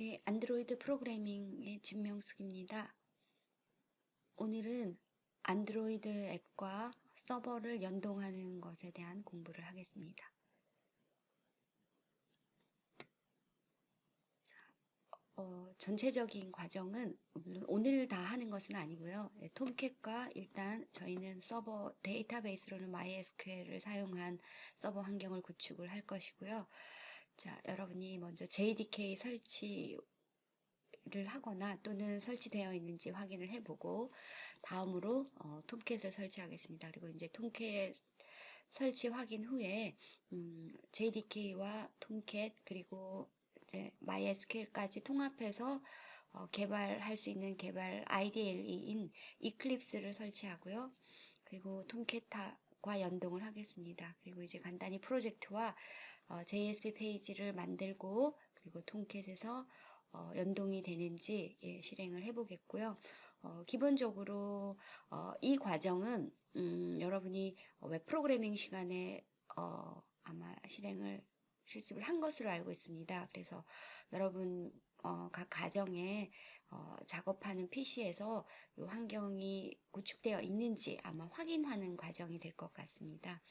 예, 안드로이드 프로그래밍의 진명숙입니다. 오늘은 안드로이드 앱과 서버를 연동하는 것에 대한 공부를 하겠습니다. 전체적인 과정은 물론 오늘 다 하는 것은 아니고요. 예, 톰캣과 일단 저희는 서버 데이터베이스로는 MySQL을 사용한 서버 환경을 구축을 할 것이고요. 자, 여러분이 먼저 JDK 설치를 하거나 또는 설치되어 있는지 확인을 해보고 다음으로 톰캣을 설치하겠습니다. 그리고 이제 톰캣 설치 확인 후에 JDK와 톰캣 그리고 이제 MySQL까지 통합해서 개발할 수 있는 개발 IDLE인 이클립스를 설치하고요. 그리고 톰캣과 연동을 하겠습니다. 그리고 이제 간단히 프로젝트와 JSP 페이지를 만들고 그리고 톰캣에서 연동이 되는지 실행을 해보겠고요. 기본적으로 이 과정은 여러분이 웹 프로그래밍 시간에 아마 실습을 한 것으로 알고 있습니다. 그래서 여러분 각 가정에 작업하는 PC에서 이 환경이 구축되어 있는지 아마 확인하는 과정이 될 것 같습니다.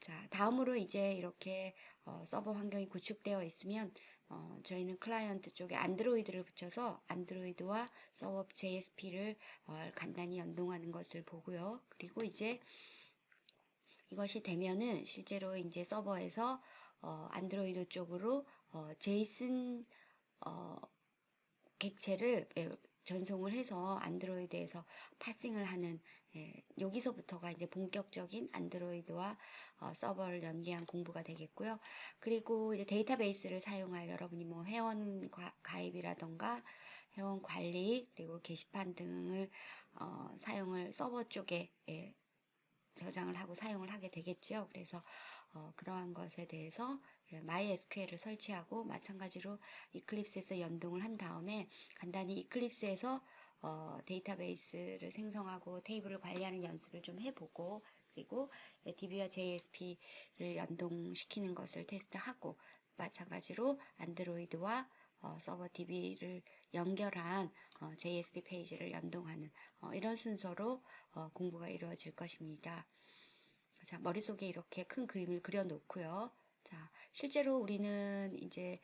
자, 다음으로 이제 이렇게 서버 환경이 구축되어 있으면 저희는 클라이언트 쪽에 안드로이드를 붙여서 안드로이드와 서버 JSP를 간단히 연동하는 것을 보고요. 그리고 이제 이것이 되면은 실제로 이제 서버에서 안드로이드 쪽으로 제이슨 객체를 전송을 해서 안드로이드에서 파싱을 하는 여기서부터가 이제 본격적인 안드로이드와 서버를 연계한 공부가 되겠고요. 그리고 이제 데이터베이스를 사용할 여러분이 뭐 회원 가입이라던가 회원 관리 그리고 게시판 등을 사용을 서버 쪽에 저장을 하고 사용을 하게 되겠죠. 그래서 그러한 것에 대해서 MySQL을 설치하고 마찬가지로 이클립스에서 연동을 한 다음에 간단히 이클립스에서 데이터베이스를 생성하고 테이블을 관리하는 연습을 좀 해보고 그리고 DB와 JSP를 연동시키는 것을 테스트하고 마찬가지로 안드로이드와 서버 DB를 연결한 JSP 페이지를 연동하는 이런 순서로 공부가 이루어질 것입니다. 자, 머릿속에 이렇게 큰 그림을 그려놓고요. 자, 실제로 우리는 이제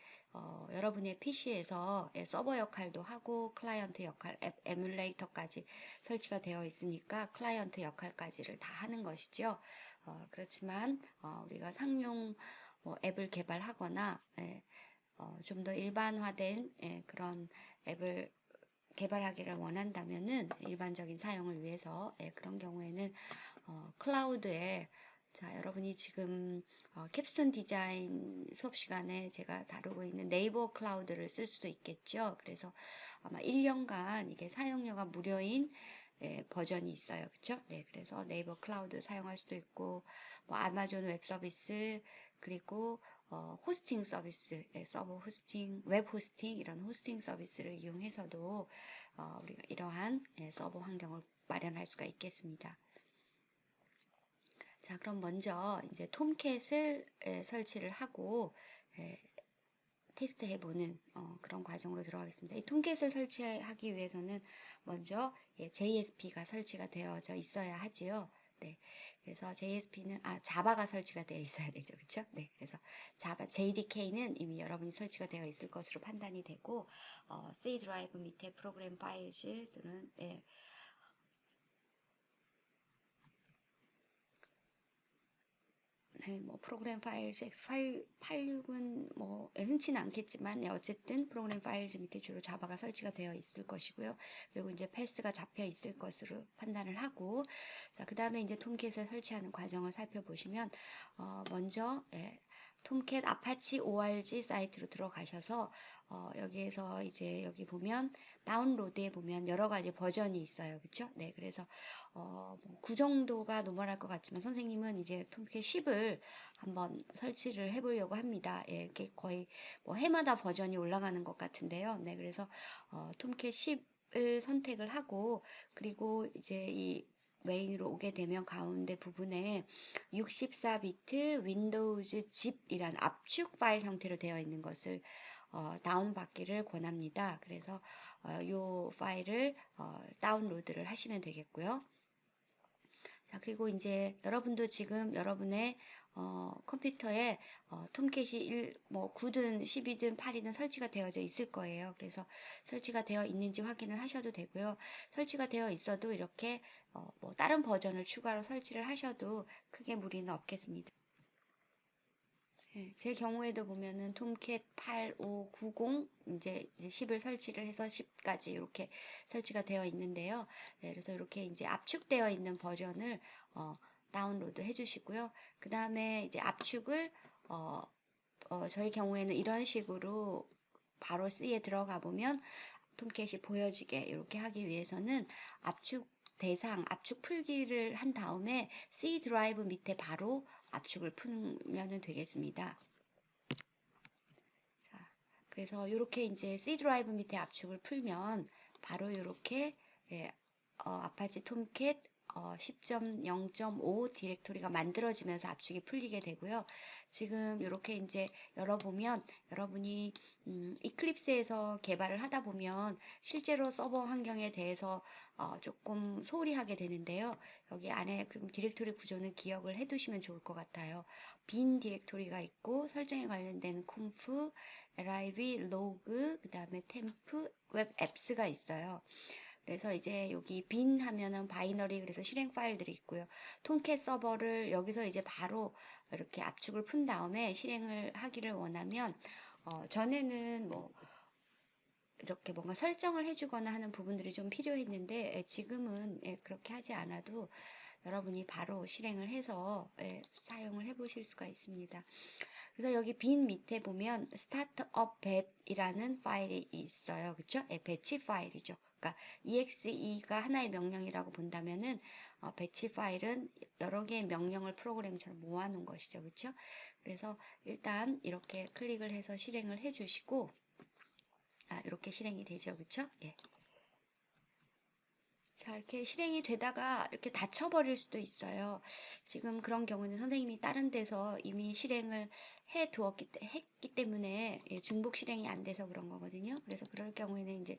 여러분의 PC에서 서버 역할도 하고 클라이언트 역할, 앱 에뮬레이터까지 설치가 되어 있으니까 클라이언트 역할까지를 다 하는 것이죠. 그렇지만 우리가 상용 앱을 개발하거나 좀 더 일반화된 그런 앱을 개발하기를 원한다면은 일반적인 사용을 위해서 그런 경우에는 클라우드에 자 여러분이 지금 캡스톤 디자인 수업 시간에 제가 다루고 있는 네이버 클라우드를 쓸 수도 있겠죠. 그래서 아마 1년간 이게 사용료가 무료인 버전이 있어요. 그렇죠? 네, 그래서 네이버 클라우드 사용할 수도 있고 뭐 아마존 웹 서비스 그리고 호스팅 서비스, 서버 호스팅, 웹 호스팅 이런 호스팅 서비스를 이용해서도 우리가 이러한 서버 환경을 마련할 수가 있겠습니다. 자, 그럼 먼저 이제 톰캣을 설치를 하고 테스트 해보는 그런 과정으로 들어가겠습니다. 이 톰캣을 설치하기 위해서는 먼저 JSP가 설치가 되어져 있어야 하지요. 네. 그래서 JSP는, 자바가 설치가 되어 있어야 되죠. 그쵸? 네. 그래서 자바, JDK는 이미 여러분이 설치가 되어 있을 것으로 판단이 되고, C 드라이브 밑에 프로그램 파일실 또는, 네, 뭐 프로그램 파일 x86은 뭐 흔치는 않겠지만 어쨌든 프로그램 파일즈 밑에 주로 자바가 설치가 되어 있을 것이고요. 그리고 이제 패스가 잡혀 있을 것으로 판단을 하고 자, 그다음에 이제 톰캣을 설치하는 과정을 살펴보시면 먼저 톰캣 아파치 org 사이트로 들어가셔서 여기에서 이제 여기 보면 다운로드에 보면 여러 가지 버전이 있어요. 그렇죠? 네. 그래서 뭐9 정도가 노멀할 것 같지만 선생님은 이제 톰캣 10을 한번 설치를 해 보려고 합니다. 예, 이게 거의 뭐 해마다 버전이 올라가는 것 같은데요. 네. 그래서 톰캣 10을 선택을 하고 그리고 이제 이 메인으로 오게 되면 가운데 부분에 64비트 윈도우즈 zip이란 압축 파일 형태로 되어 있는 것을 다운받기를 권합니다. 그래서 이 파일을 다운로드를 하시면 되겠고요. 자, 그리고 이제 여러분도 지금 여러분의 컴퓨터에 톰캣이 9든 10이든 8이든 설치가 되어져 있을 거예요. 그래서 설치가 되어 있는지 확인을 하셔도 되고요. 설치가 되어 있어도 이렇게 뭐 다른 버전을 추가로 설치를 하셔도 크게 무리는 없겠습니다. 예, 제 경우에도 보면은 톰캣 8590 이제 10을 설치를 해서 10까지 이렇게 설치가 되어 있는데요. 네, 그래서 이렇게 이제 압축되어 있는 버전을 다운로드 해주시고요. 그 다음에 이제 압축을 저희 경우에는 이런 식으로 바로 C에 들어가 보면 톰캣이 보여지게 이렇게 하기 위해서는 압축 대상, 압축 풀기를 한 다음에 C 드라이브 밑에 바로 압축을 풀면 되겠습니다. 자, 그래서 이렇게 이제 C 드라이브 밑에 압축을 풀면 바로 이렇게 아파치 톰캣 10.0.5 디렉토리가 만들어지면서 압축이 풀리게 되고요. 지금 이렇게 이제 열어보면 여러분이 이클립스에서 개발을 하다 보면 실제로 서버 환경에 대해서 조금 소홀히 하게 되는데요. 여기 안에 그럼 디렉토리 구조는 기억을 해 두시면 좋을 것 같아요. 빈 디렉토리가 있고 설정에 관련된 conf, liv, log, 그 다음에 temp, web apps가 있어요. 그래서 이제 여기 빈 하면은 바이너리 그래서 실행 파일들이 있고요. 톰캣 서버를 여기서 이제 바로 이렇게 압축을 푼 다음에 실행을 하기를 원하면 전에는 뭐 이렇게 뭔가 설정을 해주거나 하는 부분들이 좀 필요했는데 지금은 그렇게 하지 않아도 여러분이 바로 실행을 해서 사용을 해 보실 수가 있습니다. 그래서 여기 빈 밑에 보면 startup bat이라는 파일이 있어요. 그렇죠? 배치 파일이죠. 그러니까 exe가 하나의 명령이라고 본다면은 배치 파일은 여러 개의 명령을 프로그램처럼 모아놓은 것이죠. 그렇죠? 그래서 일단 이렇게 클릭을 해서 실행을 해 주시고 이렇게 실행이 되죠. 그렇죠? 예. 자, 이렇게 실행이 되다가 이렇게 닫혀버릴 수도 있어요. 지금 그런 경우는 선생님이 다른 데서 이미 실행을 했기 때문에 중복 실행이 안 돼서 그런 거거든요. 그래서 그럴 경우에는 이제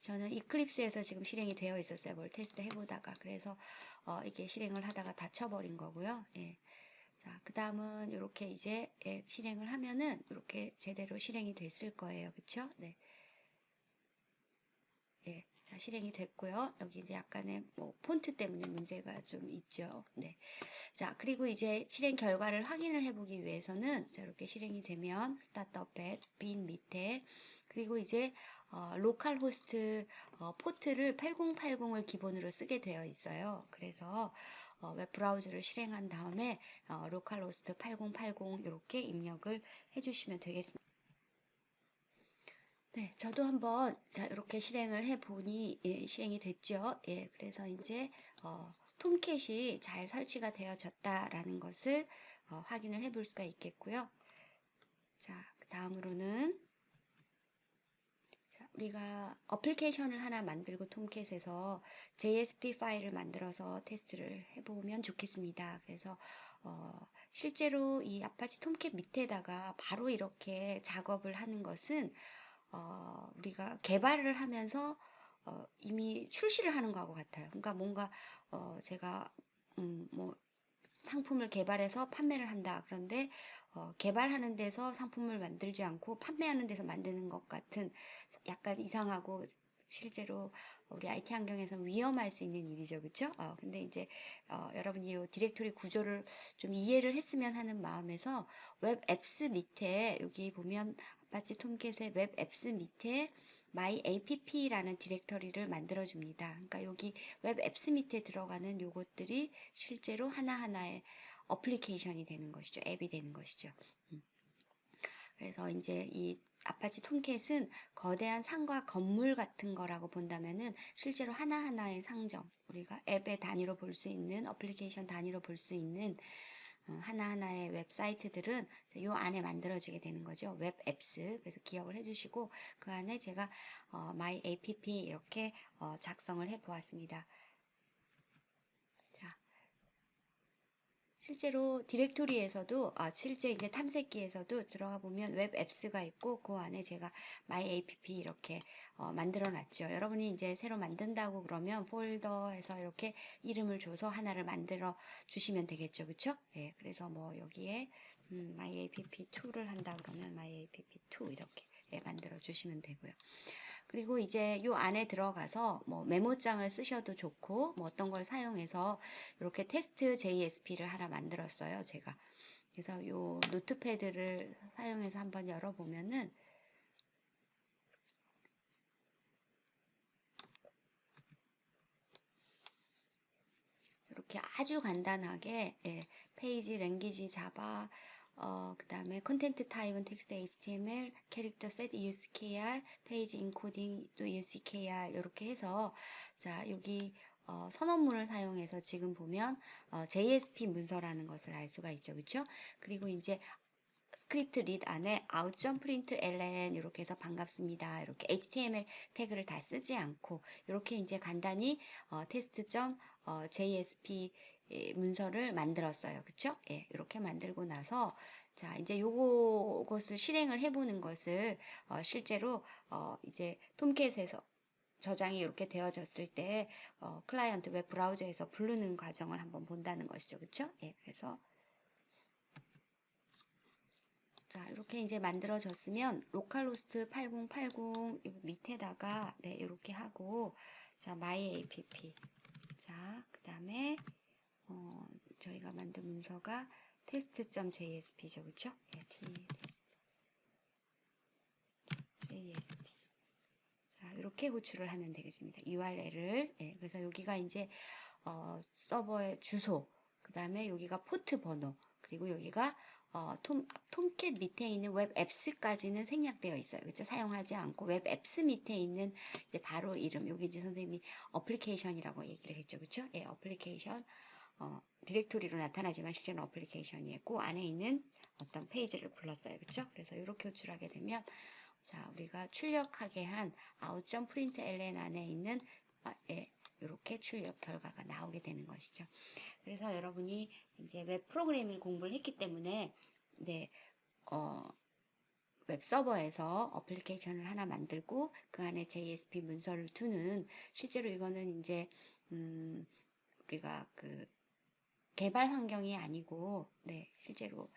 저는 이클립스에서 지금 실행이 되어 있었어요. 뭘 테스트 해보다가. 그래서 이게 실행을 하다가 닫혀버린 거고요. 예. 자, 그 다음은 이렇게 이제 실행을 하면은 이렇게 제대로 실행이 됐을 거예요. 그쵸? 네. 예, 자, 실행이 됐고요. 여기 이제 약간의 뭐 폰트 때문에 문제가 좀 있죠. 네. 자, 그리고 이제 실행 결과를 확인을 해보기 위해서는 자, 이렇게 실행이 되면 스타트업 빈 밑에 그리고 이제 로컬 호스트 포트를 8080을 기본으로 쓰게 되어 있어요. 그래서 웹 브라우저를 실행한 다음에 로컬 호스트 8080 이렇게 입력을 해주시면 되겠습니다. 네, 저도 한번 자 이렇게 실행을 해보니 실행이 됐죠. 예, 그래서 이제 톰캣이 잘 설치가 되어졌다라는 것을 확인을 해볼 수가 있겠고요. 자, 그 다음으로는 자, 우리가 어플리케이션을 하나 만들고 톰캣에서 JSP 파일을 만들어서 테스트를 해보면 좋겠습니다. 그래서 실제로 이 아파치 톰캣 밑에다가 바로 이렇게 작업을 하는 것은 우리가 개발을 하면서 이미 출시를 하는 거하고 같아요. 그러니까 뭔가 제가 뭐 상품을 개발해서 판매를 한다. 그런데 개발하는 데서 상품을 만들지 않고 판매하는 데서 만드는 것 같은 약간 이상하고 실제로 우리 IT 환경에서 위험할 수 있는 일이죠. 그렇죠? 근데 이제 여러분이 이 디렉토리 구조를 좀 이해를 했으면 하는 마음에서 웹 앱스 밑에 여기 보면 아파치 톰캣의 웹 앱스 밑에 myapp라는 디렉터리를 만들어 줍니다. 그러니까 여기 웹 앱스 밑에 들어가는 요것들이 실제로 하나하나의 어플리케이션이 되는 것이죠. 앱이 되는 것이죠. 그래서 이제 이 아파치 톰캣은 거대한 산과 건물 같은 거라고 본다면은 실제로 하나하나의 상점, 우리가 앱의 단위로 볼 수 있는, 어플리케이션 단위로 볼 수 있는 하나하나의 웹사이트들은 이 안에 만들어지게 되는 거죠. 웹 앱스. 그래서 기억을 해주시고 그 안에 제가 my app 이렇게 작성을 해 보았습니다. 실제로 디렉토리에서도 실제 이제 탐색기에서도 들어가 보면 웹 앱스가 있고 그 안에 제가 my app 이렇게 만들어 놨죠. 여러분이 이제 새로 만든다고 그러면 폴더에서 이렇게 이름을 줘서 하나를 만들어 주시면 되겠죠. 그쵸? 예, 그래서 뭐 여기에 my app2를 한다 그러면 my app2 이렇게 만들어 주시면 되고요. 그리고 이제 요 안에 들어가서 뭐 메모장을 쓰셔도 좋고 뭐 어떤 걸 사용해서 이렇게 테스트 JSP를 하나 만들었어요, 제가. 그래서 요 노트패드를 사용해서 한번 열어보면은 이렇게 아주 간단하게 페이지 랭귀지 자바 그 다음에 컨텐트 타입은 텍스트 HTML, 캐릭터 셋 UCKR, 페이지 인코딩 또 UCKR 이렇게 해서 자 여기 선언문을 사용해서 지금 보면 JSP 문서라는 것을 알 수가 있죠, 그렇죠? 그리고 이제 스크립트 릿 안에 out.println 이렇게 해서 반갑습니다. 이렇게 HTML 태그를 다 쓰지 않고 이렇게 이제 간단히 test.jsp 문서를 만들었어요. 그쵸? 예, 이렇게 만들고 나서 자, 이제 요것을 실행을 해보는 것을 실제로 이제 톰캣에서 저장이 이렇게 되어졌을 때 클라이언트 웹 브라우저에서 부르는 과정을 한번 본다는 것이죠. 그쵸? 예, 그래서 자, 이렇게 이제 만들어졌으면 로컬호스트 8080 밑에다가 네, 이렇게 하고 자, my app. 자, 그다음에 저희가 만든 문서가 test.jsp죠. 그렇죠? 네, tsp. 자, 이렇게 호출을 하면 되겠습니다. URL을. 예, 그래서 여기가 이제 서버의 주소, 그 다음에 여기가 포트 번호, 그리고 여기가 톰캣 밑에 있는 웹 앱스까지는 생략되어 있어요. 그죠? 사용하지 않고 웹 앱스 밑에 있는 이제 바로 이름, 여기 이제 선생님이 어플리케이션이라고 얘기를 했죠. 그쵸? 예, 어플리케이션, 디렉토리로 나타나지만 실제는 어플리케이션이었고, 안에 있는 어떤 페이지를 불렀어요. 그쵸? 그래서 이렇게 호출하게 되면, 자, 우리가 출력하게 한 out.println 안에 있는, 이렇게 출력 결과가 나오게 되는 것이죠. 그래서 여러분이 이제 웹 프로그래밍 공부를 했기 때문에 네, 웹 서버에서 어플리케이션을 하나 만들고 그 안에 JSP 문서를 두는 실제로 이거는 이제 우리가 그 개발 환경이 아니고 네, 실제로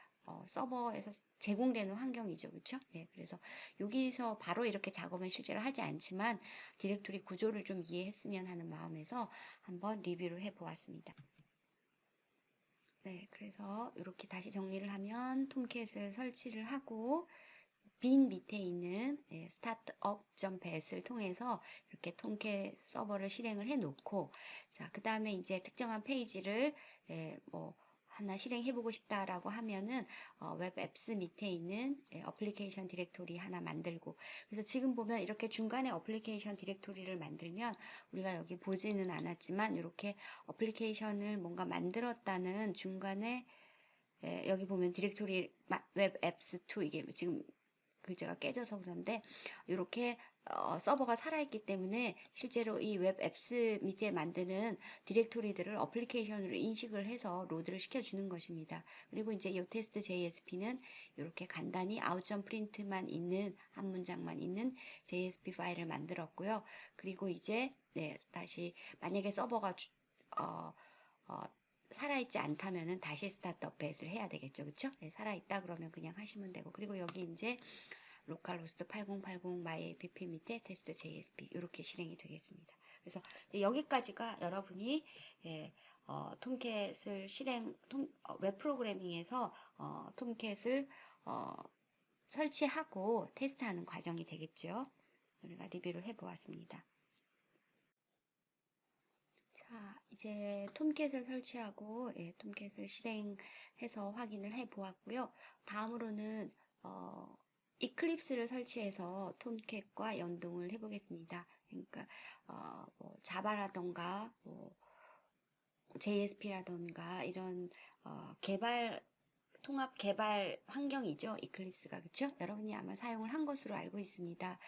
서버에서 제공되는 환경이죠. 그렇죠? 예, 그래서 여기서 바로 이렇게 작업은 실제로 하지 않지만 디렉토리 구조를 좀 이해했으면 하는 마음에서 한번 리뷰를 해 보았습니다. 네, 그래서 이렇게 다시 정리를 하면 톰캣을 설치를 하고 빈 밑에 있는 startup.bat을 통해서 이렇게 톰캣 서버를 실행을 해 놓고 자, 그 다음에 이제 특정한 페이지를 뭐 하나 실행해보고 싶다라고 하면은 웹 앱스 밑에 있는 어플리케이션 디렉토리 하나 만들고 그래서 지금 보면 이렇게 중간에 어플리케이션 디렉토리를 만들면 우리가 여기 보지는 않았지만 이렇게 어플리케이션을 뭔가 만들었다는 중간에 여기 보면 디렉토리 웹 앱스 2 이게 지금 글자가 깨져서 그런데 이렇게 서버가 살아있기 때문에 실제로 이 웹 앱스 밑에 만드는 디렉토리들을 어플리케이션으로 인식을 해서 로드를 시켜주는 것입니다. 그리고 이제 이 테스트 JSP는 이렇게 간단히 out.print만 있는 한 문장만 있는 JSP 파일을 만들었고요. 그리고 이제 네, 다시 만약에 서버가 살아있지 않다면은 다시 스타트업 뱃을 해야 되겠죠. 그쵸? 네, 살아있다 그러면 그냥 하시면 되고. 그리고 여기 이제 로컬호스트 8080 myApp 밑에 테스트 JSP 이렇게 실행이 되겠습니다. 그래서 여기까지가 여러분이 톰캣을 웹 프로그래밍에서 톰캣을 설치하고 테스트하는 과정이 되겠죠. 우리가 리뷰를 해보았습니다. 자, 이제 톰캣을 설치하고 톰캣을 실행해서 확인을 해 보았고요. 다음으로는 이클립스를 설치해서 톰캣과 연동을 해 보겠습니다. 그러니까 뭐 자바라던가 뭐 JSP라던가 이런 통합 개발 환경이죠. 이클립스가 그렇죠? 여러분이 아마 사용을 한 것으로 알고 있습니다.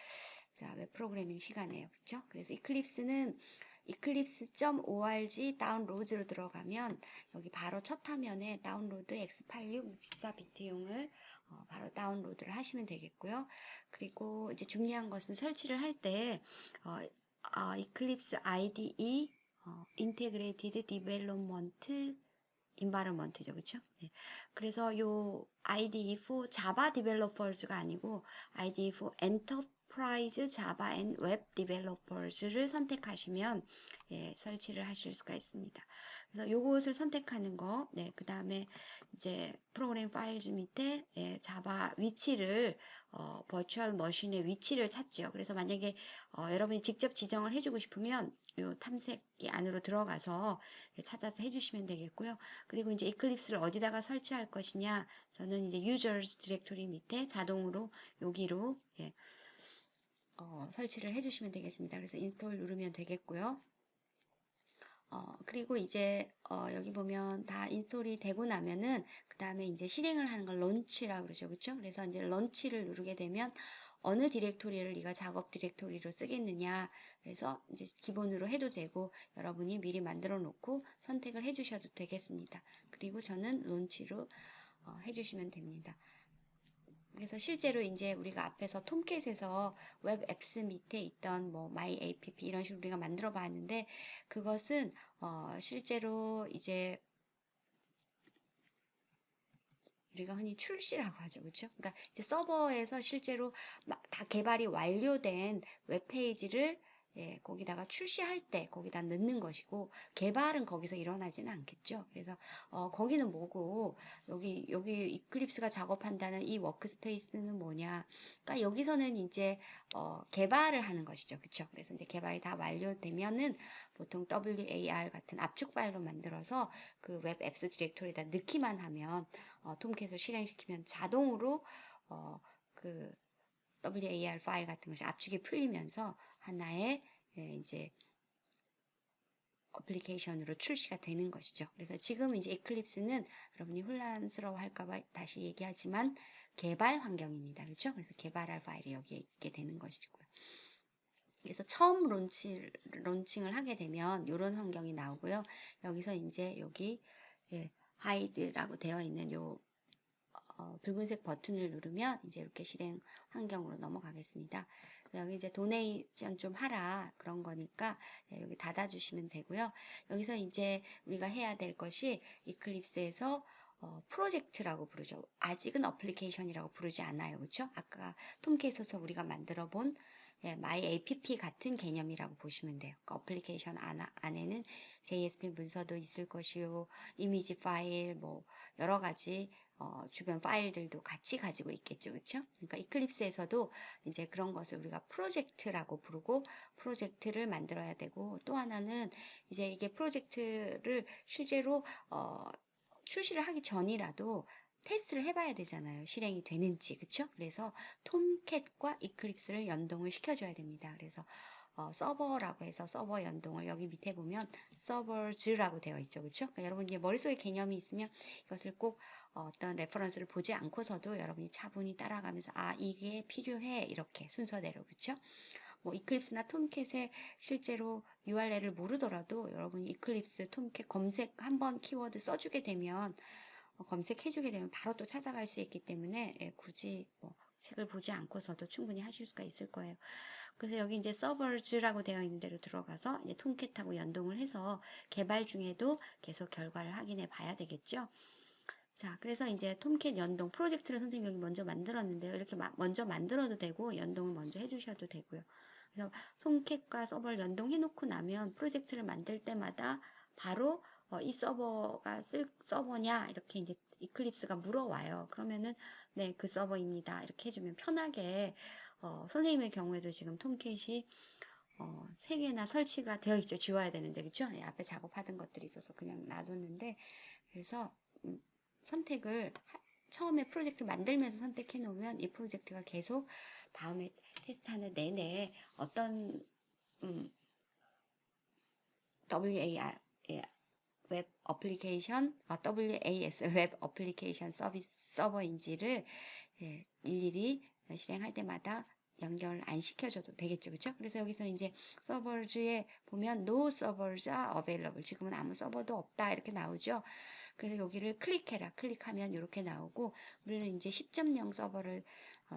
자, 웹 프로그래밍 시간에요. 그렇죠? 그래서 이클립스는 eclipse.org 다운로드로 들어가면 여기 바로 첫 화면에 다운로드 x86 64비트용을 바로 다운로드를 하시면 되겠고요. 그리고 이제 중요한 것은 설치를 할 때 Eclipse IDE Integrated Development Environment죠, 그렇죠? 네. 그래서 요 IDE for Java Developers가 아니고 IDE for Enterprise Java and Web Developers를 선택하시면 설치를 하실 수가 있습니다. 그래서 요것을 선택하는 거, 네, 그 다음에 이제 프로그램 파일즈 밑에 자바 위치를 버추얼 머신의 위치를 찾죠. 그래서 만약에 여러분이 직접 지정을 해주고 싶으면 요 탐색기 안으로 들어가서 찾아서 해주시면 되겠고요. 그리고 이제 이클립스를 어디다가 설치할 것이냐, 저는 이제 users 디렉토리 밑에 자동으로 여기로 설치를 해주시면 되겠습니다. 그래서 인스톨 누르면 되겠고요. 그리고 이제 여기 보면 다 인스톨이 되고 나면은 그 다음에 이제 실행을 하는 걸 런치라고 그러죠, 그렇죠? 그래서 이제 런치를 누르게 되면 어느 디렉토리를 네가 작업 디렉토리로 쓰겠느냐, 그래서 이제 기본으로 해도 되고 여러분이 미리 만들어 놓고 선택을 해 주셔도 되겠습니다. 그리고 저는 런치로 해주시면 됩니다. 그래서 실제로 이제 우리가 앞에서 톰캣에서 웹 앱스 밑에 있던 뭐 마이 app 이런 식으로 우리가 만들어 봤는데, 그것은 실제로 이제 우리가 흔히 출시라고 하죠, 그렇죠? 그러니까 이제 서버에서 실제로 다 개발이 완료된 웹페이지를 거기다가 출시할 때 거기다 넣는 것이고, 개발은 거기서 일어나지는 않겠죠. 그래서 거기는 뭐고, 여기 이클립스가 작업한다는 이 워크스페이스는 뭐냐? 그러니까 여기서는 이제 개발을 하는 것이죠, 그렇죠? 그래서 이제 개발이 다 완료되면은 보통 WAR 같은 압축 파일로 만들어서 그 웹 앱스 디렉토리에다 넣기만 하면 톰캣을 실행시키면 자동으로 그 WAR 파일 같은 것이 압축이 풀리면서 하나의 이제 어플리케이션으로 출시가 되는 것이죠. 그래서 지금 이제 이클립스는 여러분이 혼란스러워 할까봐 다시 얘기하지만 개발 환경입니다. 그렇죠? 그래서 개발할 파일이 여기에 있게 되는 것이고요. 그래서 처음 론칭을 하게 되면 이런 환경이 나오고요. 여기서 이제 여기 하이드라고 되어 있는 요 붉은색 버튼을 누르면 이제 이렇게 실행 환경으로 넘어가겠습니다. 여기 이제 도네이션 좀 하라 그런 거니까 여기 닫아주시면 되고요. 여기서 이제 우리가 해야 될 것이 이클립스에서 프로젝트라고 부르죠. 아직은 어플리케이션이라고 부르지 않아요. 그렇죠? 아까 톰캣에서 우리가 만들어 본 마이 app 같은 개념이라고 보시면 돼요. 그러니까 어플리케이션 안에는 JSP 문서도 있을 것이요, 이미지 파일, 뭐 여러 가지 주변 파일들도 같이 가지고 있겠죠, 그렇죠? 그러니까 이클립스에서도 이제 그런 것을 우리가 프로젝트라고 부르고 프로젝트를 만들어야 되고, 또 하나는 이제 이게 프로젝트를 실제로 출시를 하기 전이라도 테스트를 해봐야 되잖아요. 실행이 되는지, 그쵸? 그래서 톰캣과 이클립스를 연동을 시켜줘야 됩니다. 그래서 서버라고 해서 서버 연동을 여기 밑에 보면 서버즈라고 되어 있죠, 그쵸? 그러니까 여러분 이게 머릿속에 개념이 있으면 이것을 꼭 어떤 레퍼런스를 보지 않고서도 여러분이 차분히 따라가면서 이게 필요해 이렇게 순서대로, 그쵸? 뭐 이클립스나 톰캣의 실제로 URL을 모르더라도 여러분이 이클립스, 톰캣 검색 한번 키워드 써주게 되면 검색해주게 되면 바로 또 찾아갈 수 있기 때문에 굳이 뭐 책을 보지 않고서도 충분히 하실 수가 있을 거예요. 그래서 여기 이제 서버즈라고 되어 있는 데로 들어가서 이제 톰캣하고 연동을 해서 개발 중에도 계속 결과를 확인해 봐야 되겠죠. 자, 그래서 이제 톰캣 연동 프로젝트를 선생님이 여기 먼저 만들었는데요. 이렇게 먼저 만들어도 되고 연동을 먼저 해주셔도 되고요. 그래서 톰캣과 서버를 연동해 놓고 나면 프로젝트를 만들 때마다 바로 이 서버가 쓸 서버냐 이렇게 이제 이클립스가 물어와요. 그러면은 네, 그 서버입니다. 이렇게 해주면 편하게 선생님의 경우에도 지금 톰캣이 3개나 설치가 되어 있죠. 지워야 되는데, 그쵸? 네, 앞에 작업하던 것들이 있어서 그냥 놔뒀는데, 그래서 선택을 처음에 프로젝트 만들면서 선택해 놓으면 이 프로젝트가 계속 다음에 테스트하는 내내 어떤 WAR 웹 어플리케이션 WAS 웹 어플리케이션 서비스 서버인지를 일일이 실행할 때마다 연결 안 시켜줘도 되겠죠. 그렇죠? 그래서 여기서 이제 서버즈에 보면 no servers are available. 지금은 아무 서버도 없다. 이렇게 나오죠. 그래서 여기를 클릭해라. 클릭하면 이렇게 나오고 우리는 이제 10.0 서버를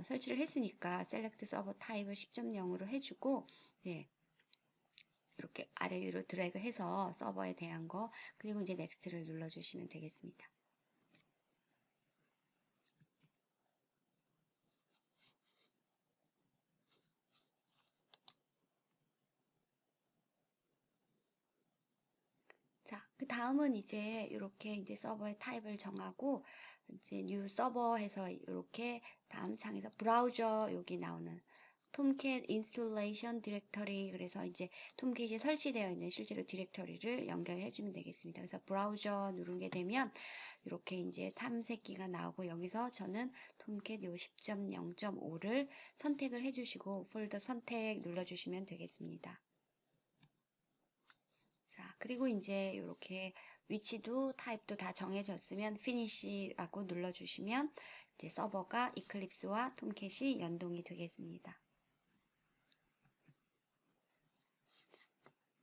설치를 했으니까 select 서버 타입을 10.0으로 해주고 예. 이렇게 아래 위로 드래그 해서 서버에 대한 거 그리고 이제 넥스트를 눌러주시면 되겠습니다. 자, 그 다음은 이제 이렇게 이제 서버의 타입을 정하고 이제 뉴 서버 해서 이렇게 다음 창에서 브라우저 여기 나오는 톰캣 인스톨레이션 디렉터리 그래서 이제 톰캣이 설치되어 있는 실제로 디렉터리를 연결해 주면 되겠습니다. 그래서 브라우저 누르게 되면 이렇게 이제 탐색기가 나오고 여기서 저는 톰캣 요 10.0.5를 선택을 해 주시고 폴더 선택 눌러 주시면 되겠습니다. 자, 그리고 이제 이렇게 위치도 타입도 다 정해졌으면 피니시라고 눌러주시면 이제 서버가 이클립스와 톰캣이 연동이 되겠습니다.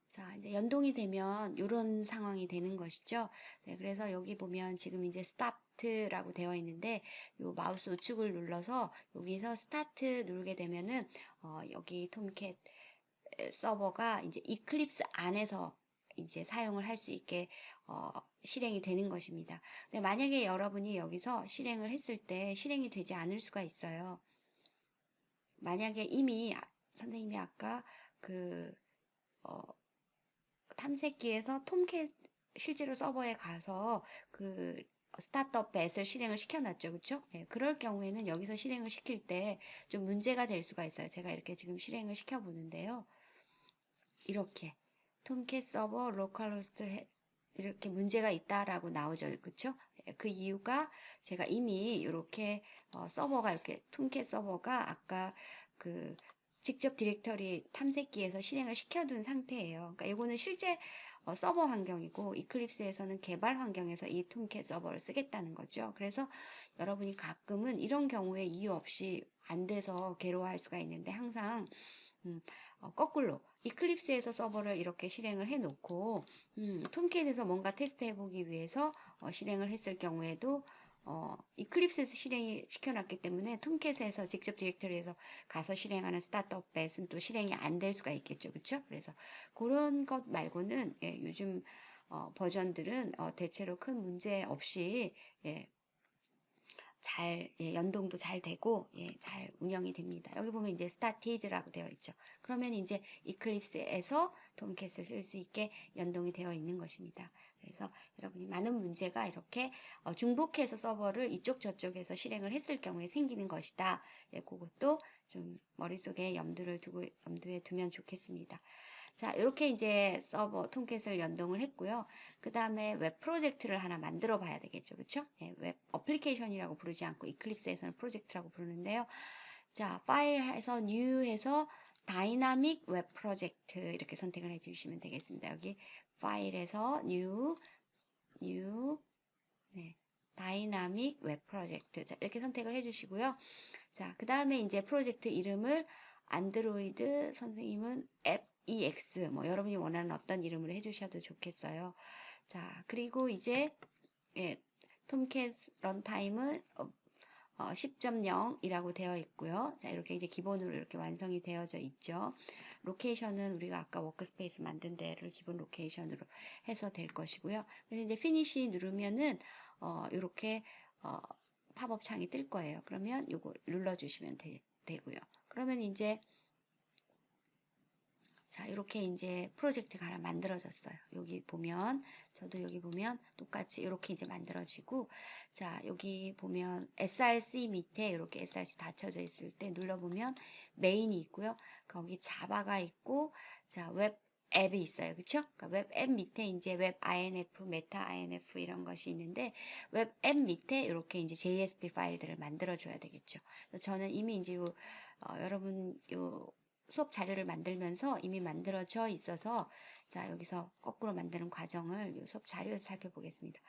자, 이제 연동이 되면 이런 상황이 되는 것이죠. 네, 그래서 여기 보면 지금 이제 스타트라고 되어 있는데 요 마우스 우측을 눌러서 여기서 스타트 누르게 되면은 여기 톰캣 서버가 이제 이클립스 안에서 이제 사용을 할 수 있게 실행이 되는 것입니다. 근데 만약에 여러분이 여기서 실행을 했을 때 실행이 되지 않을 수가 있어요. 만약에 이미 선생님이 아까 그 탐색기에서 톰캣 실제로 서버에 가서 그 스타트업 뱃을 실행을 시켜놨죠. 그쵸? 네, 그럴 경우에는 여기서 실행을 시킬 때 좀 문제가 될 수가 있어요. 제가 이렇게 지금 실행을 시켜보는데요. 이렇게 톰캣 서버 로컬호스트 이렇게 문제가 있다라고 나오죠. 그쵸? 그 이유가 제가 이미 이렇게 서버가 이렇게 톰캣 서버가 아까 그 직접 디렉터리 탐색기에서 실행을 시켜둔 상태예요. 그러니까 이거는 실제 서버 환경이고 이클립스에서는 개발 환경에서 이 톰캣 서버를 쓰겠다는 거죠. 그래서 여러분이 가끔은 이런 경우에 이유 없이 안 돼서 괴로워할 수가 있는데 항상 거꾸로 이클립스에서 서버를 이렇게 실행을 해 놓고 톰캣에서 뭔가 테스트 해보기 위해서 실행을 했을 경우에도 이클립스에서 실행이 시켜놨기 때문에 톰캣에서 직접 디렉터리에서 가서 실행하는 스타트업 뱃은 또 실행이 안 될 수가 있겠죠. 그렇죠? 그래서 그런 것 말고는 예, 요즘 버전들은 대체로 큰 문제 없이 예, 잘 연동도 잘 되고 잘 운영이 됩니다. 여기 보면 이제 스타티드라고 되어 있죠. 그러면 이제 이클립스에서 톰캣을 쓸 수 있게 연동이 되어 있는 것입니다. 그래서 여러분이 많은 문제가 이렇게 중복해서 서버를 이쪽 저쪽에서 실행을 했을 경우에 생기는 것이다. 그것도 좀 머릿속에 염두에 두면 좋겠습니다. 자, 이렇게 이제 서버 톰캣을 연동을 했고요. 그 다음에 웹 프로젝트를 하나 만들어 봐야 되겠죠. 그쵸? 웹 어플리케이션이라고 부르지 않고 이클립스에서는 프로젝트라고 부르는데요. 자, 파일에서 new 해서 다이나믹 웹 프로젝트 이렇게 선택을 해 주시면 되겠습니다. 여기 파일에서 new 네, 다이나믹 웹 프로젝트 자, 이렇게 선택을 해 주시고요. 자, 그 다음에 이제 프로젝트 이름을 안드로이드 선생님은 앱 EX 뭐 여러분이 원하는 어떤 이름으로 해주셔도 좋겠어요. 자, 그리고 이제 예, 톰캣 런타임은 10.0이라고 되어 있고요. 자, 이렇게 이제 기본으로 이렇게 완성이 되어져 있죠. 로케이션은 우리가 아까 워크스페이스 만든 데를 기본 로케이션으로 해서 될 것이고요. 그래서 이제 피니시 누르면은 이렇게 팝업 창이 뜰 거예요. 그러면 요거 눌러주시면 되고요. 그러면 이제 자, 이렇게 이제 프로젝트가 하나 만들어졌어요. 저도 여기 보면 똑같이 이렇게 이제 만들어지고, 자, 여기 보면 src 밑에 이렇게 src 닫혀져 있을 때 눌러보면 메인이 있고요. 거기 자바가 있고, 자, 웹 앱이 있어요. 그쵸? 그러니까 웹 앱 밑에 이제 웹 INF, 메타 INF 이런 것이 있는데, 웹 앱 밑에 이렇게 이제 JSP 파일들을 만들어줘야 되겠죠. 저는 이미 이제 여러분 수업 자료를 만들면서 이미 만들어져 있어서 자 여기서 거꾸로 만드는 과정을 이 수업 자료에서 살펴보겠습니다.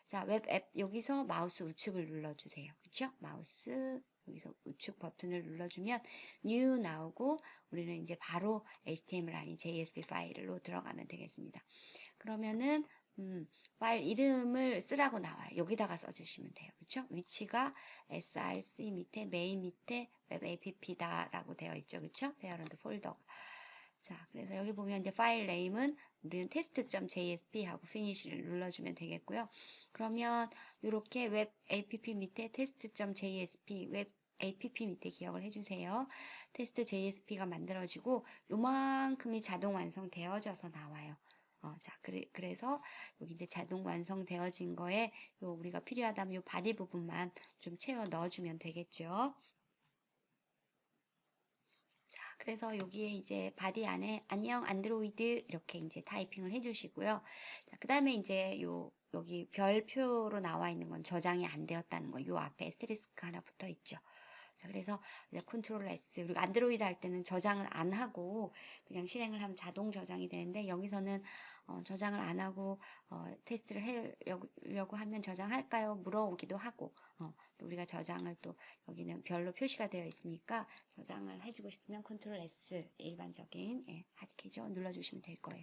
자 웹 앱 여기서 마우스 우측을 눌러주세요. 그렇죠? 마우스 여기서 우측 버튼을 눌러주면 New 나오고 우리는 이제 바로 HTML 아닌 JSP 파일로 들어가면 되겠습니다. 그러면은 파일 이름을 쓰라고 나와요. 여기다가 써주시면 돼요. 그쵸? 위치가 src 밑에 메인 밑에 웹 app다 라고 되어 있죠. 그쵸? 페어런트 폴더. 자, 그래서 여기 보면 이제 파일 네임은 우리는 test.jsp 하고 finish를 눌러주면 되겠고요. 그러면 이렇게 웹 app 밑에 test.jsp 웹 app 밑에 기억을 해주세요. test.jsp가 만들어지고 요만큼이 자동 완성되어져서 나와요. 자, 그래서 여기 이제 자동 완성되어진 거에 우리가 필요하다면 요 바디 부분만 좀 채워 넣어주면 되겠죠. 자, 그래서 여기에 이제 바디 안에 안녕 안드로이드 이렇게 이제 타이핑을 해주시고요. 자, 그 다음에 이제 여기 별표로 나와 있는 건 저장이 안 되었다는 거. 요 앞에 에스테리스크 하나 붙어 있죠. 자, 그래서 이제 컨트롤 S, 우리가 안드로이드 할 때는 저장을 안 하고 그냥 실행을 하면 자동 저장이 되는데 여기서는 저장을 안 하고 테스트를 하려고 하면 저장할까요? 물어오기도 하고 또 우리가 저장을 또 여기는 별로 표시가 되어 있으니까 저장을 해주고 싶으면 컨트롤 S 일반적인 핫키죠. 눌러주시면 될 거예요.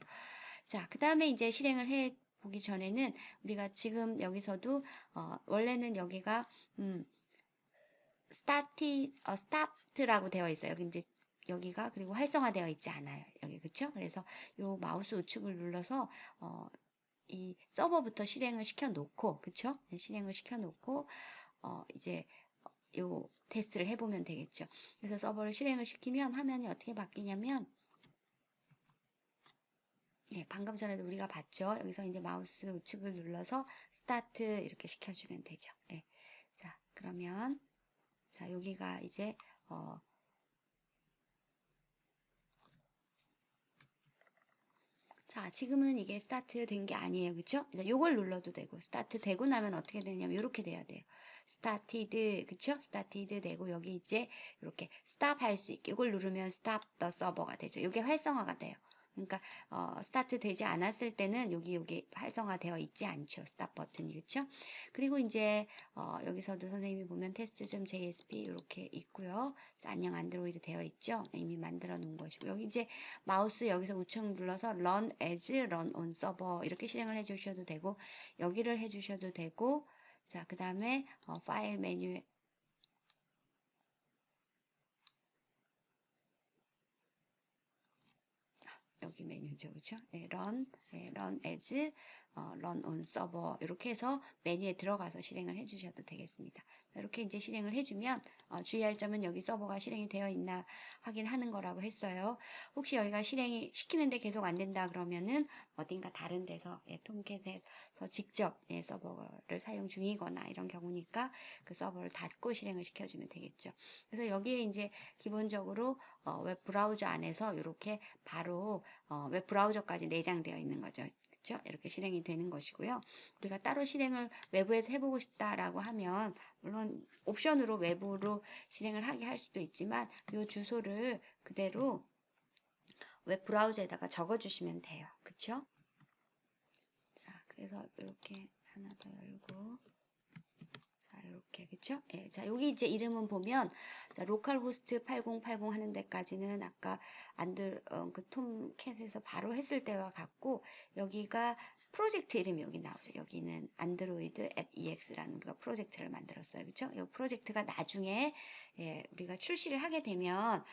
자, 그 다음에 이제 실행을 해 보기 전에는 우리가 지금 여기서도 원래는 여기가 스타트라고 되어 있어요. 여기 이제 여기가 그리고 활성화되어 있지 않아요. 여기 그쵸? 그래서 요 마우스 우측을 눌러서 이 서버부터 실행을 시켜 놓고 그쵸? 네, 실행을 시켜 놓고 이제 요 테스트를 해보면 되겠죠. 그래서 서버를 실행을 시키면 화면이 어떻게 바뀌냐면 예, 방금 전에도 우리가 봤죠. 여기서 이제 마우스 우측을 눌러서 스타트 이렇게 시켜주면 되죠. 예. 자, 그러면 자, 여기가 이제 자, 지금은 이게 스타트 된 게 아니에요. 그쵸? 요걸 눌러도 되고, 스타트 되고 나면 어떻게 되냐면, 이렇게 돼야 돼요. 스타티드, 그쵸? 스타티드 되고, 여기 이제 이렇게 스탑 할 수 있게, 이걸 누르면 스탑 더 서버가 되죠. 이게 활성화가 돼요. 그러니까, 스타트 되지 않았을 때는 여기 활성화되어 있지 않죠. 스탑 버튼이, 그쵸? 그리고 이제, 여기서도 선생님이 보면 test.jsp 이렇게 있고요. 자, 안녕 안드로이드 되어 있죠? 이미 만들어 놓은 것이고, 여기 이제 마우스 여기서 우측 눌러서 run as, run on server 이렇게 실행을 해 주셔도 되고 여기를 해 주셔도 되고 자, 그 다음에 파일 메뉴에 여기 메뉴죠, 그렇죠? 네, run as, run on server 이렇게 해서 메뉴에 들어가서 실행을 해주셔도 되겠습니다. 이렇게 이제 실행을 해주면 주의할 점은 여기 서버가 실행이 되어 있나 확인하는 거라고 했어요. 혹시 여기가 실행이 시키는데 계속 안 된다 그러면은 어딘가 다른 데서 톰캣에서 직접 서버를 사용 중이거나 이런 경우니까 그 서버를 닫고 실행을 시켜주면 되겠죠. 그래서 여기에 이제 기본적으로 웹 브라우저 안에서 이렇게 바로 웹 브라우저까지 내장되어 있는 거죠. 그렇죠? 이렇게 실행이 되는 것이고요. 우리가 따로 실행을 외부에서 해보고 싶다라고 하면 물론 옵션으로 외부로 실행을 하게 할 수도 있지만 이 주소를 그대로 웹 브라우저에다가 적어주시면 돼요. 그렇죠? 자, 그래서 이렇게 하나 더 열고 이렇게 그쵸? 예, 자 여기 이제 이름은 보면 자, 로컬 호스트 8080 하는 데까지는 아까 그 톰캣에서 바로 했을 때와 같고 여기가 프로젝트 이름이 여기 나오죠. 여기는 안드로이드 앱 EX라는 우리가 프로젝트를 만들었어요. 그쵸? 이 프로젝트가 나중에 우리가 출시를 하게 되면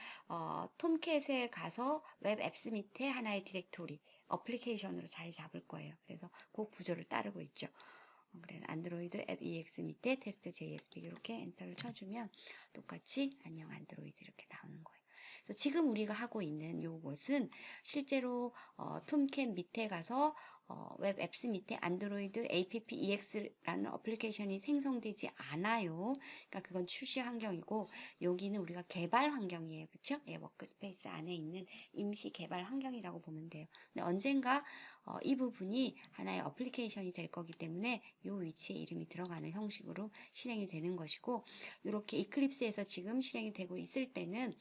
톰캣에 가서 웹 앱스 밑에 하나의 디렉토리 어플리케이션으로 자리 잡을 거예요. 그래서 그 구조를 따르고 있죠. 그래서 안드로이드 앱 EX 밑에 테스트 JSP 이렇게 엔터를 쳐주면 똑같이 안녕 안드로이드 이렇게 나오는 거예요. 그래서 지금 우리가 하고 있는 요것은 실제로 톰캣 밑에 가서 웹 앱스 밑에 안드로이드 app ex라는 어플리케이션이 생성되지 않아요. 그러니까 그건 출시 환경이고 여기는 우리가 개발 환경이에요. 그쵸? 예, 워크스페이스 안에 있는 임시 개발 환경이라고 보면 돼요. 근데 언젠가 이 부분이 하나의 어플리케이션이 될 거기 때문에 이 위치에 이름이 들어가는 형식으로 실행이 되는 것이고 이렇게 이클립스에서 지금 실행이 되고 있을 때는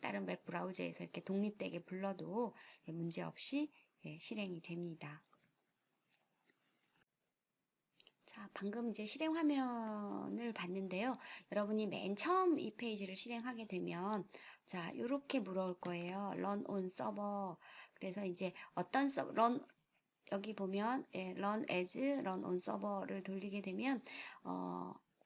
다른 웹 브라우저에서 이렇게 독립되게 불러도 문제없이 실행이 됩니다. 자, 방금 이제 실행 화면을 봤는데요. 여러분이 맨 처음 이 페이지를 실행하게 되면, 자, 요렇게 물어올 거예요. run on server. 그래서 이제 어떤 run, 여기 보면, run as, run on server를 돌리게 되면,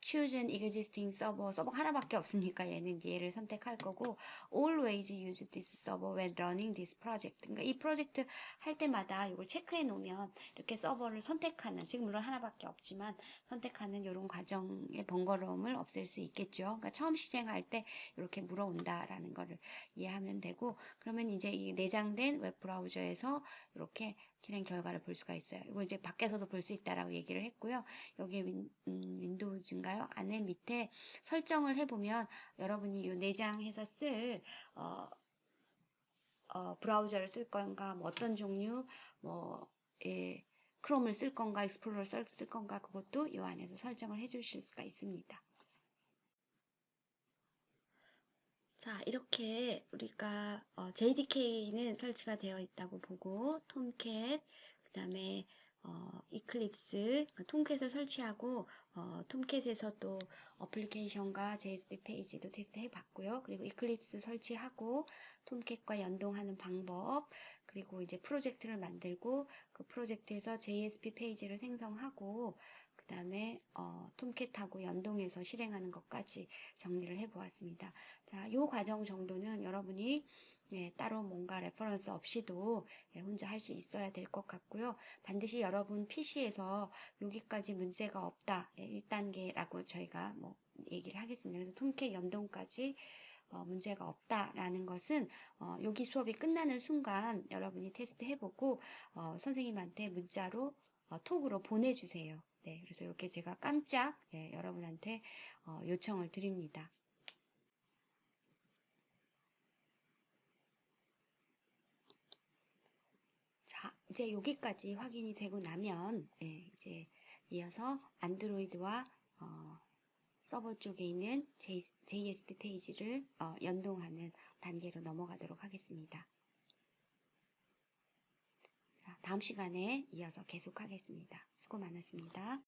choose an existing server, 서버 하나밖에 없으니까 얘는 이제 얘를 선택할 거고, always use this server when running this project. 그러니까 이 프로젝트 할 때마다 이걸 체크해 놓으면 이렇게 서버를 선택하는, 지금 물론 하나밖에 없지만 선택하는 이런 과정의 번거로움을 없앨 수 있겠죠. 그러니까 처음 실행할 때 이렇게 물어온다라는 거를 이해하면 되고, 그러면 이제 이 내장된 웹브라우저에서 이렇게 실행 결과를 볼 수가 있어요. 이거 이제 밖에서도 볼 수 있다라고 얘기를 했고요. 여기에 윈도우즈인가요? 안에 밑에 설정을 해보면 여러분이 이 내장해서 쓸 브라우저를 쓸 건가, 뭐 어떤 종류, 뭐 크롬을 쓸 건가, 익스플로러를 쓸 건가, 그것도 이 안에서 설정을 해주실 수가 있습니다. 자, 이렇게 우리가 JDK는 설치가 되어 있다고 보고, 톰캣, 그 다음에 이클립스, 톰캣을 설치하고 톰캣에서 또 어플리케이션과 JSP 페이지도 테스트해 봤고요. 그리고 이클립스 설치하고 톰캣과 연동하는 방법, 그리고 이제 프로젝트를 만들고 그 프로젝트에서 JSP 페이지를 생성하고 그 다음에 톰캣하고 연동해서 실행하는 것까지 정리를 해 보았습니다. 자, 요 과정 정도는 여러분이 따로 뭔가 레퍼런스 없이도 혼자 할 수 있어야 될 것 같고요. 반드시 여러분 PC에서 여기까지 문제가 없다. 1단계라고 저희가 뭐 얘기를 하겠습니다. 그래서 톰캣 연동까지 문제가 없다라는 것은 여기 수업이 끝나는 순간 여러분이 테스트 해보고 선생님한테 문자로 톡으로 보내주세요. 네, 그래서 이렇게 제가 깜짝 여러분한테 요청을 드립니다. 자, 이제 여기까지 확인이 되고 나면 이제 이어서 안드로이드와 서버 쪽에 있는 JSP 페이지를 연동하는 단계로 넘어가도록 하겠습니다. 자, 다음 시간에 이어서 계속하겠습니다. 수고 많았습니다.